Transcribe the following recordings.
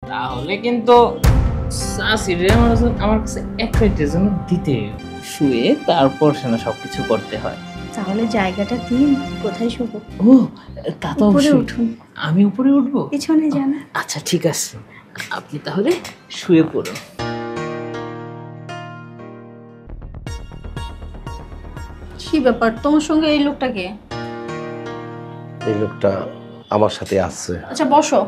তাহলে কিন্তু শাশিরে আমার কাছে 1 মিনিটের জন্য দিতে শুয়ে তারপর সেনা সবকিছু করতে হয়। তাহলে জায়গাটা দিন, কোথায় শুবো? ও তা তো উপরে অবশ্যই। উঠুন। আমি উপরে উঠবো? পিছনে যান। আচ্ছা ঠিক আছে, আপনি তাহলে শুয়ে পড়ুন। কি ব্যাপার, তোমার সঙ্গে এই লোকটাকে? এই লোকটা আমার সাথে আসছে। আচ্ছা বসো।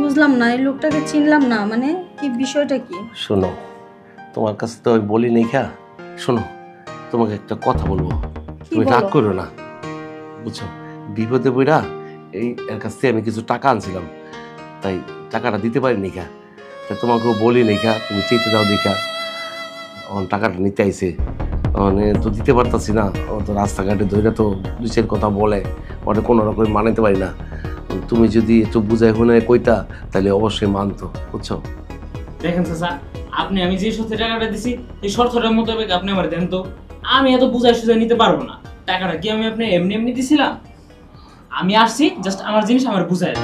বুঝলাম না, এই লোকটাকে চিনলাম না, মানে কি বিষয়টা কি? শোনো, তোমার কাছে তো আমি বলি নাই খা। শোনো, তোমাকে একটা কথা বলবো, তুমি রাগ করো না, বুঝছো? বিপদে পড়া এর কাছ থেকে আমি কিছু টাকা আনছিলাম, তাই টাকাটা দিতে পারিনি খা। তাই তোমাকেও বলি নাই খা, তুমি চেতে দাও দেখা। টাকাটা নিতে আইছে, মানে তো দিতে পারতাছি না। ও তো রাস্তাঘাটে ধরে তো পুলিশের কথা বলে, ওটা কোনো রকম মানাতে পারি না। তুমি যদি একটু বুঝাই শুনে কইতা তাহলে অবশ্যই মানতো, বুঝছো? দেখেন চাচা, আমি যে শর্তে টাকাটা দিছি এই শর্তটার মোতাবেক আপনি আমার দেন তো। আমি এত বুঝাই সুঝাই নিতে পারবো না। টাকাটা কি আমি আপনি এমনি এমনি দিছিলাম? আমি আসছি জাস্ট আমার জিনিস আমার বুঝাই।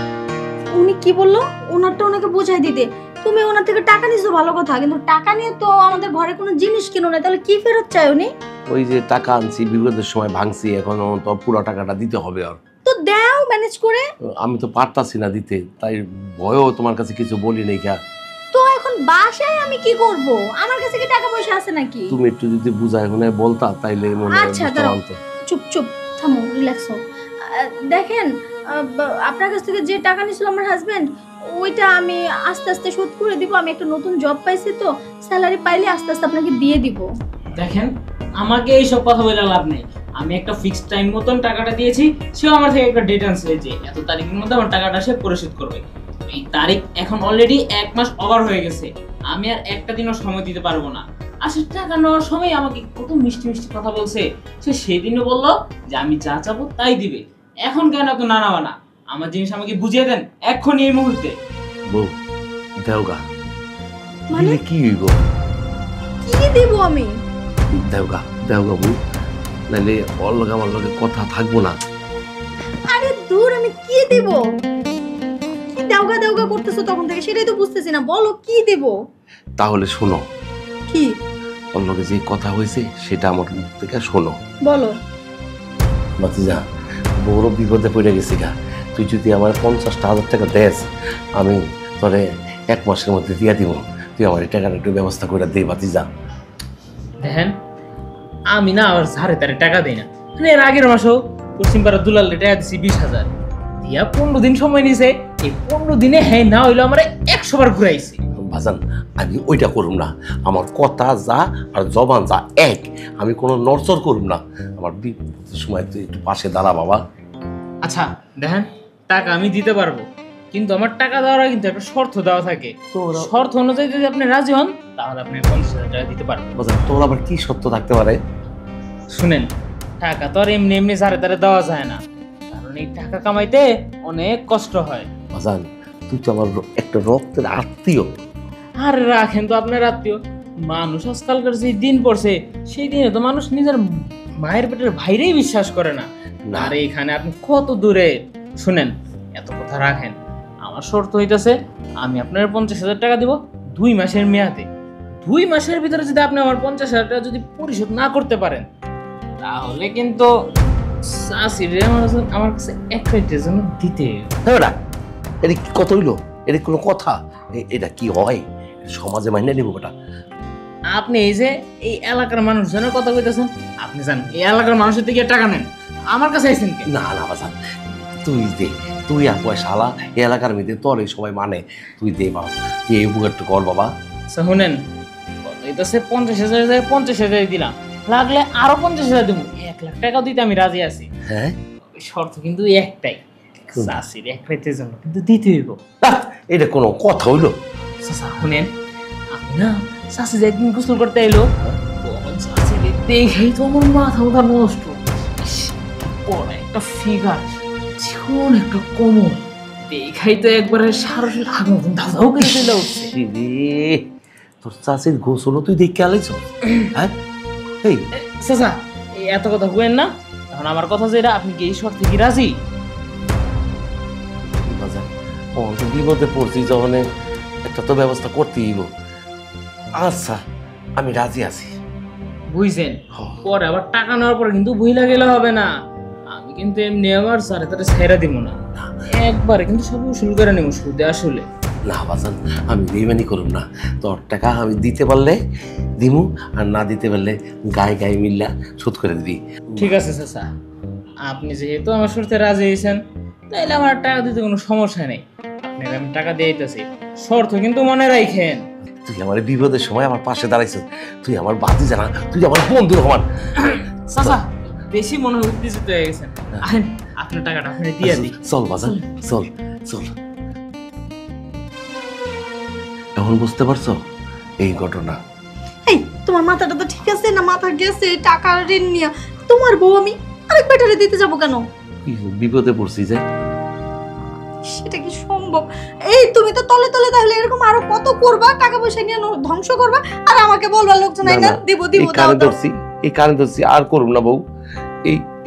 উনি কি বললো? ওনারটা ওনাকে বোঝাই দিতে। তুমি ওনার থেকে টাকা নিছো ভালো কথা, কিন্তু টাকা নিয়ে তো আমাদের ঘরে কোনো জিনিস কিনো না, তাহলে কি ফেরত চাই উনি? ওই যে টাকা আনছি বিপদের সময় ভাঙছি, এখন তো পুরো টাকাটা দিতে হবে। আর তো দাও ম্যানেজ করে। আমি তো পারতাছি না দিতে, তাই ভয়ও তোমার কাছে কিছু বলি নাই খা। তো এখন বাসায় আমি কি করব? আমার কাছে কি টাকা পয়সা আছে নাকি? তুমি একটু যদি বুঝাই শুনে বলতা তাইলে মনে হয় আচ্ছা বুঝতে দাঁড়াও, পারতো। চুপ চুপ থামো, রিল্যাক্স হও। দেখেন, আপনার কাছ থেকে যে টাকা নিছিল আমার হাজবেন্ড, ওইটা আমি আস্তে আস্তে শোধ করে দিব। আমি একটা নতুন জব পাইছি, তো স্যালারি পাইলে আস্তে আস্তে আপনাকে দিয়ে দিব। দেখেন, আমাকে এইসব কথা বলে লাভ নেই। আমি একটা ফিক্সড টাইম মতন টাকাটা দিয়েছি, সেও আমার থেকে একটা ডেট আনছে যে এত তারিখের মধ্যে আমার টাকাটা সে পরিশোধ করবে। এই তারিখ এখন অলরেডি 1 মাস ওভার হয়ে গেছে। আমি আর একটা দিনও সময় দিতে পারবো না। আর সে টাকা নেওয়ার সময় আমাকে কত মিষ্টি মিষ্টি কথা বলছে। সে সেদিনও বললো যে আমি যা চাবো তাই দিবে। এখন কেন এত নানা বানা? আমার জিনিস আমাকে বুঝিয়ে দেন এক্ষুনি, এই মুহূর্তে। বউ দেওগা, মানে দিলে কি হইব? কি দিব আমি? দেওগা দেওগা বউ, নাইলে ওর লগে আমার লগে কথা থাকবো না। আরে দূর, আমি কি দিব? কি দেওগা দেওগা করতেছো তখন থেকে, সেটাই তো বুঝতেছি না। বলো কি দেব? তাহলে শোনো, কি? ওর লগে যে কথা হয়েছে সেটা আমার মুখ থেকে শোনো। বলো। বাতিজা, বড় বিপদে পড়ে গেছি গা। তুই যদি আমার 50,000 টাকা দেস, আমি তোরে 1 মাসের মধ্যে দিয়া দিব। তুই আমার এই টাকাটা একটু ব্যবস্থা করে দে বাতিজা। দেখেন, আমি না আবার ধারে তারে টাকা দিই না। মানে এর আগের মাসেও পশ্চিম পাড়া দুলালে টাকা দিছি 20,000 দিয়া। 15 দিন সময় নিছে। এই 15 দিনে হ্যাঁ না হইলো আমার 100 বার ঘুরাইছে। বাজান, আমি ওইটা করুম না। আমার কথা যা আর জবান যা এক, আমি কোনো নড়চড় করুম না। আমার বিপদের সময় তুই একটু পাশে দাঁড়া বাবা। আচ্ছা দেখেন, টাকা আমি দিতে পারবো, কিন্তু আমার টাকা দেওয়ার আগে কিন্তু একটা শর্ত দেওয়া থাকে। তো শর্ত অনুযায়ী যদি আপনি রাজি হন তাহলে আপনি 50,000 টাকা দিতে পারবেন। বাজান, তোর আবার কি সত্য থাকতে পারে? শুনেন, টাকা তো আর এমনি এমনি ধারে ধারে দেওয়া যায় না, কারণ এই টাকা কামাইতে অনেক কষ্ট হয়। বাজান, তুই তো আমার একটা রক্তের আত্মীয়। আর রাখেন তো আপনার আত্মীয়। মানুষ আজকালকার যে দিন পড়ছে, সেই দিনে তো মানুষ নিজের মায়ের পেটের ভাইরেই বিশ্বাস করে না। আর এখানে আপনি কত দূরে। শুনেন, এত কথা রাখেন। আমার শর্ত হইতেছে আমি আপনার 50,000 টাকা দিব 2 মাসের মেয়াদে। 2 মাসের ভিতরে যদি আপনি আমার 50,000 টাকা যদি পরিশোধ না করতে পারেন, তাহলে কিন্তু আমার কাছে 1 মিনিটের জন্য দিতে। হ্যাঁ, এটা কি কত হইলো? এটা কোনো কথা? এটা কি হয়? সমাজে মাইনে নিব বেটা? আপনি এই যে এই এলাকার মানুষজনের কথা কইতেছেন, আপনি জান এই এলাকার মানুষের থেকে টাকা নেন, আমার কাছে আইছেন কেন? না না বাজান, তুই দে। তুই আর পয়সালা এই এলাকার মেয়েদের তোর এই সবাই মানে। তুই দে বাবা, তুই এই উপকারটা কর বাবা। আচ্ছা শুনেন, কত হইতেছে 50,000 জায়গায় 50,000 দিলাম, লাগলে আরো 50,000 দিব। 1 লাখ টাকা দিতে আমি রাজি আছি। হ্যাঁ, শর্ত কিন্তু একটাই, চাষির 1 মিনিটের জন্য কিন্তু দিতে হইব। এটা কোনো কথা হইলো? চাচা শুনেন, আমি না চাষি যে একদিন গোসল করতে এলো, তখন চাষির দেখেই তো আমার মাথা ওঠা নষ্ট। বড় একটা ফিগার, জীবন একটা কোমল, দেখাই তো একবারে সারসের আগুন ধাউ ধাউ করে চলে উঠছে। তোর চাষির গোসল তুই দেখে আলাইছ? হ্যাঁ, এই চাচা এত কথা বলেন না। এখন আমার কথা যেটা, আপনি কি এই শর্তে কি রাজি? তো বিপদে পড়ছি যখন একটা তো ব্যবস্থা করতেই হইব। আচ্ছা আমি রাজি আছি। বুঝছেন? হ্যাঁ। পরে আবার টাকা নেওয়ার পরে কিন্তু ভুইলা গেলে হবে না। আমি কিন্তু এমনি আমার সারে তারে ছেড়ে দিব না, একবারে কিন্তু সব উসুল করে নেব সুদে আসলে। না বাজান, আমি বেইমানি করুম না। তোর টাকা আমি দিতে পারলে দিমু, আর না দিতে পারলে গায়ে গায়ে মিল্লা শোধ করে দিবি। ঠিক আছে চাচা, আপনি যেহেতু আমার সাথে রাজি হয়েছেন তাইলে আমার টাকা দিতে কোনো সমস্যা নেই। আপনাকে আমি টাকা দিয়ে দিতেছি, শর্ত কিন্তু মনে রাখেন। তুই আমার বিপদের সময় আমার পাশে দাঁড়াইছিস, তুই আমার বাতি জানা, তুই আমার বন্ধু আমার। চাচা বেশি মনে হয় উত্তেজিত হয়ে গেছেন, আহেন আপনার টাকাটা আপনি দিয়ে দিই। চল বাজান, চল চল। এখন বুঝতে পারছো এই ঘটনা? এই তোমার মাথাটা তো ঠিক আছে না? মাথা গেছে টাকা ঋণ নিয়ে, তোমার বউ আমি আরেক বেটারে দিতে যাব কেন? কি বিপদে পড়ছি যে? সেটা কি সম্ভব? এই তুমি তো তলে তলে তাহলে এরকম আরো কত করবা, টাকা পয়সা নিয়ে ধ্বংস করবা, আর আমাকে বলবা লোকজন আই না দিব দিব এই দাও কানে দাও। ধরছি, এই কানে ধরছি, আর করুম না বউ।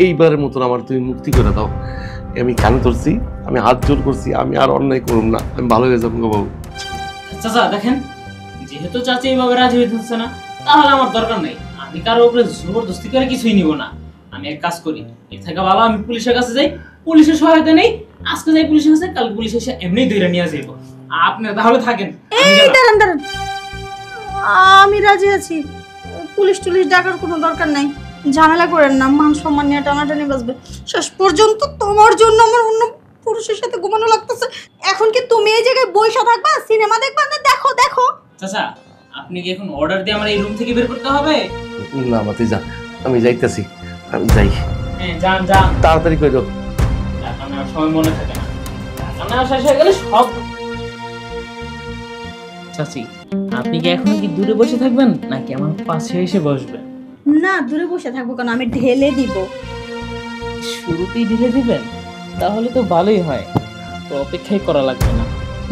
এইবারের মতন আমার তুমি মুক্তি করে দাও। আমি কানে ধরছি, আমি হাত জোর করছি, আমি আর অন্যায় করুম না, আমি ভালো হয়ে যাবো গো বউ। চাচা দেখেন, যেহেতু চাচি এইভাবে রাজি হইতেছে না, তাহলে আমার দরকার নেই। আমি কারোর উপরে জবরদস্তি করে কিছুই নিব না। আমি এক কাজ করি, এর থেকে ভালো আমি পুলিশের কাছে যাই, পুলিশের সহায়তা নেই। আজকে যাই পুলিশের কাছে, কাল পুলিশ এসে এমনি ধরে নিয়ে যাইব। আপনি তাহলে থাকেন। আমি এই গেলাম। দাঁড়ান দাঁড়ান, আমি রাজি আছি, পুলিশ টুলিশ ডাকার কোনো দরকার নাই। ঝামেলা করেন না, মান সম্মান নিয়ে টানাটানি বাজবে। শেষ পর্যন্ত তোমার জন্য আমার অন্য পুরুষের সাথে ঘুমানো লাগতেছে। এখন কি তুমি এই জায়গায় বইসা থাকবা, সিনেমা দেখবা না? দেখো দেখো। চাচা আপনি কি এখন অর্ডার দিয়ে আমার এই রুম থেকে বের করতে হবে? না মাতি যা, আমি যাইতেছি, আমি যাই। হ্যাঁ যান যান, তাড়াতাড়ি কইরো। টাকা নেওয়ার সময় মনে থাকে না, টাকা নেওয়া শেষ হয়ে গেলে সব। চাচি আপনি কি এখনো কি দূরে বসে থাকবেন নাকি আমার পাশে এসে বসবেন? না, দূরে বসে থাকবো কেন, আমি ঢেলে দিব। শুরুতেই ঢেলে দিবেন? তাহলে তো ভালোই হয়, তো অপেক্ষাই করা লাগবে না।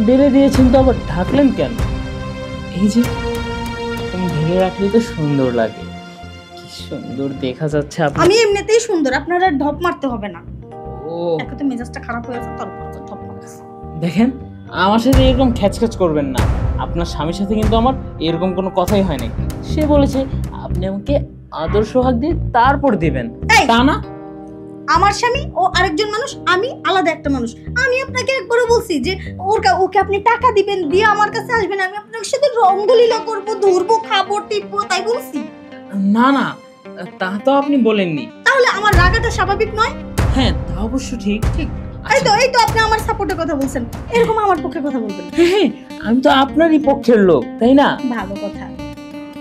ঢেলে দিয়েছেন তো আবার ঢাকলেন কেন? এই যে তুমি ঢেলে রাখলে তো সুন্দর লাগে, কি সুন্দর দেখা যাচ্ছে আপনি। আমি এমনিতেই সুন্দর, আপনারা ঢপ মারতে হবে না। ও এখন তো মেজাজটা খারাপ হয়ে আছে, তারপর ঢপ মারতেছে। দেখেন, আমার সাথে এরকম খ্যাচখ্যাচ করবেন না। আপনার স্বামীর সাথে কিন্তু আমার এরকম কোনো কথাই হয় নাই। সে বলেছে আপনি আমাকে আদর্শ হাক দিয়ে তারপর দিবেন, এই! তা না? আমার স্বামী ও আরেকজন মানুষ, আমি আলাদা একটা মানুষ। আমি আপনাকে একবারও বলছি যে ওকে আপনি টাকা দিবেন, দিয়ে আমার কাছে আসবেন, আমি আপনার সাথে রঙ্গলীলা করবো, ধরবো, খাবো, টিপবো, তাই বলছি? না না, তা তো আপনি বলেননি। তাহলে আমার রাগাটা স্বাভাবিক নয়? হ্যাঁ তা অবশ্য ঠিক। ঠিক। এই তো আপনি আমার সাপোর্টের কথা বলছেন, এরকম আমার পক্ষে কথা বলবেন। হ্যাঁ আমি তো আপনারই পক্ষের লোক, তাই না? ভালো কথা।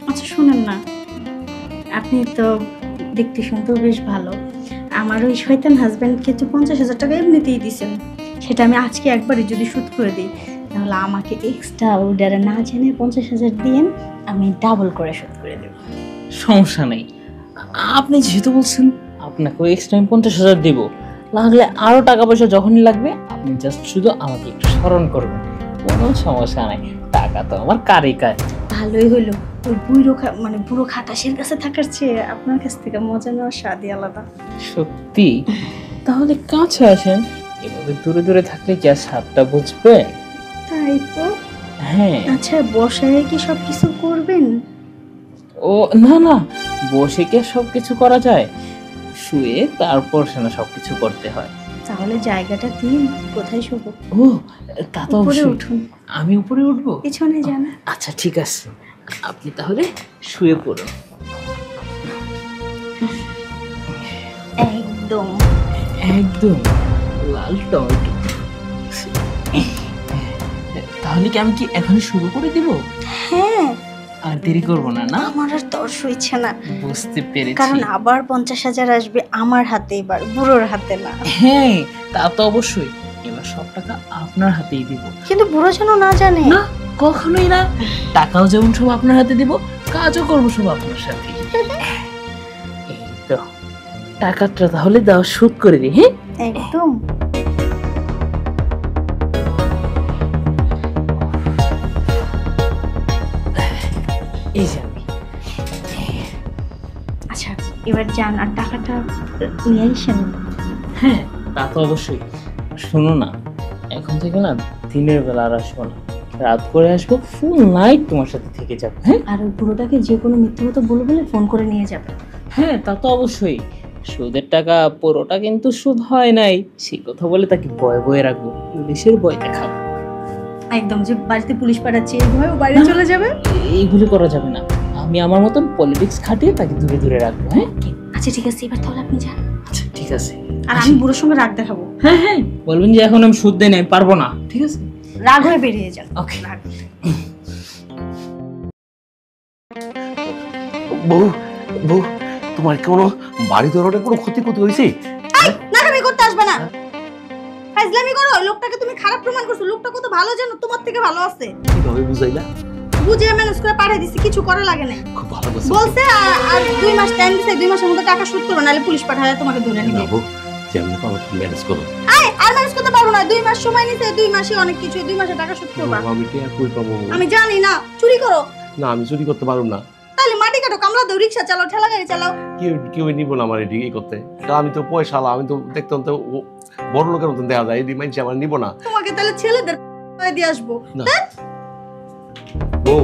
আচ্ছা শুনেন না, আপনি তো দেখতে শুনতেও বেশ ভালো। আমার ওই শয়তান হাজবেন্ডকে তো 50,000 টাকা এমনিতেই দিছেন, সেটা আমি আজকে একবারই যদি শোধ করে দিই, তাহলে আমাকে এক্সট্রা অর্ডারে না জেনে 50,000 দিন, আমি ডাবল করে শোধ করে দেব। সমস্যা নেই, আপনি যেহেতু বলছেন আপনাকে এক্সট্রা 50,000 দিব, লাগলে আরো টাকা পয়সা যখনই লাগবে আপনি জাস্ট শুধু আমাকে একটু স্মরণ করবেন, কোনো সমস্যা নাই। টাকা তো আমার কারই কাজ। ভালোই হলো, ওই বুড়ো খাটাসের কাছে থাকার চেয়ে আপনার কাছ থেকে মজা নেওয়ার স্বাদই আলাদা। সত্যি? তাহলে কাছে আসেন, এভাবে দূরে দূরে থাকলে কি আর স্বাদটা বুঝবে? তাই তো। হ্যাঁ। আচ্ছা বসায় কি সব কিছু করবেন? ও না না, বসে কি আর সবকিছু করা যায়? শুয়ে তারপর সেনা সবকিছু করতে হয়। তাহলে জায়গাটা দিন, কোথায় শুব? ও তা তো উপরে অবশ্যই। উঠুন। আমি উপরে উঠবো? পিছনে যান। আচ্ছা ঠিক আছে, আপনি তাহলে শুয়ে পড়ুন। একদম একদম লাল টমেটো। তাহলে কি আমি কি এখন শুরু করে দিব? হ্যাঁ, আর দেরি করব না, না? আমার আর তর সইছে না, বুঝতে পেরেছি। কারণ আবার 50,000 আসবে আমার হাতে, এবার বুড়োর হাতে না। হ্যাঁ তা তো অবশ্যই, এবার সব টাকা আপনার হাতেই দিব। কিন্তু বুড়ো যেন না জানে। না কখনোই না, টাকাও যেমন সব আপনার হাতে দিব, কাজও করবো সব আপনার সাথে। এই তো টাকাটা তাহলে দাও, শোধ করে দিই। হ্যাঁ একদম। এই যে আমি। আচ্ছা এবার যান, আর টাকাটা নিয়ে আসেন। হ্যাঁ তা তো অবশ্যই। শোনো না, এখন থেকে না দিনের বেলা আর আসবো না, রাত করে আসবো, ফুল নাইট তোমার সাথে থেকে যাবো। হ্যাঁ আর ওই বুড়োটাকে যে কোনো মিথ্যে কথা বলে ফোন করে নিয়ে যাবে। হ্যাঁ, তা তো অবশ্যই। সুদের টাকা পুরোটা কিন্তু সুদ হয় নাই, সেই কথা বলে তাকে বয়ে বয়ে রাখবো, পুলিশের ভয় দেখাবো। একদম, যে বাড়িতে পুলিশ পাঠাচ্ছে এই ভয় ও বাইরে চলে যাবে। এইগুলি করা যাবে না, আমি আমার মতন পলিটিক্স খাটিয়ে তাকে দূরে দূরে রাখবো। হ্যাঁ আচ্ছা ঠিক আছে, এবার তাহলে আপনি যান। আচ্ছা ঠিক আছে। আর আমি বুড়োর সঙ্গে রাগ দেখাবো। হ্যাঁ হ্যাঁ, বলবেন যে এখন আমি সুদ দেই নাই, পারবো না। ঠিক আছে, রাগ হয়ে বেরিয়ে যান। ওকে। বউ বউ তোমার কোনো বাড়ি ধরনের কোনো ক্ষতি হয়েছে? নাকামি করতে আসবে না, ফাজলামি করো। লোকটাকে তুমি খারাপ প্রমাণ করছো, লোকটা কত ভালো জানো, তোমার থেকে ভালো আছে। কিভাবে বুঝাইলা? বুঝে ম্যানেজ করে পাঠিয়ে দিছি, কিছু করা লাগে না। খুব ভালো বলছো। বলছে আর 2 মাস টাইম দিছে, 2 মাসের মধ্যে টাকা শোধ করো, নাহলে পুলিশ পাঠায় তোমাকে ধরে নিবে। না বউ, যেমনি পারো তুমি ম্যানেজ করো। আর ম্যানেজ করতে পারবো না, 2 মাস সময় নিছে, 2 মাসে অনেক কিছু, 2 মাসে টাকা শোধ করবা। আমি কি আর কই পাবো? আমি জানি না, চুরি করো। না আমি চুরি করতে পারবো না। তাহলে মাটি কাটো, কামলা দাও, রিকশা চালাও, ঠেলা গাড়ি চালাও। কেউ নিব না আমার এটি করতে, কারণ আমি তো পয়সালা, আমি তো দেখতাম তো বড় লোকের মতন দেখা যায়, এটি মানুষ আমার নিব না। তোমাকে তাহলে ছেলেদের দিয়ে আসবো। না বউ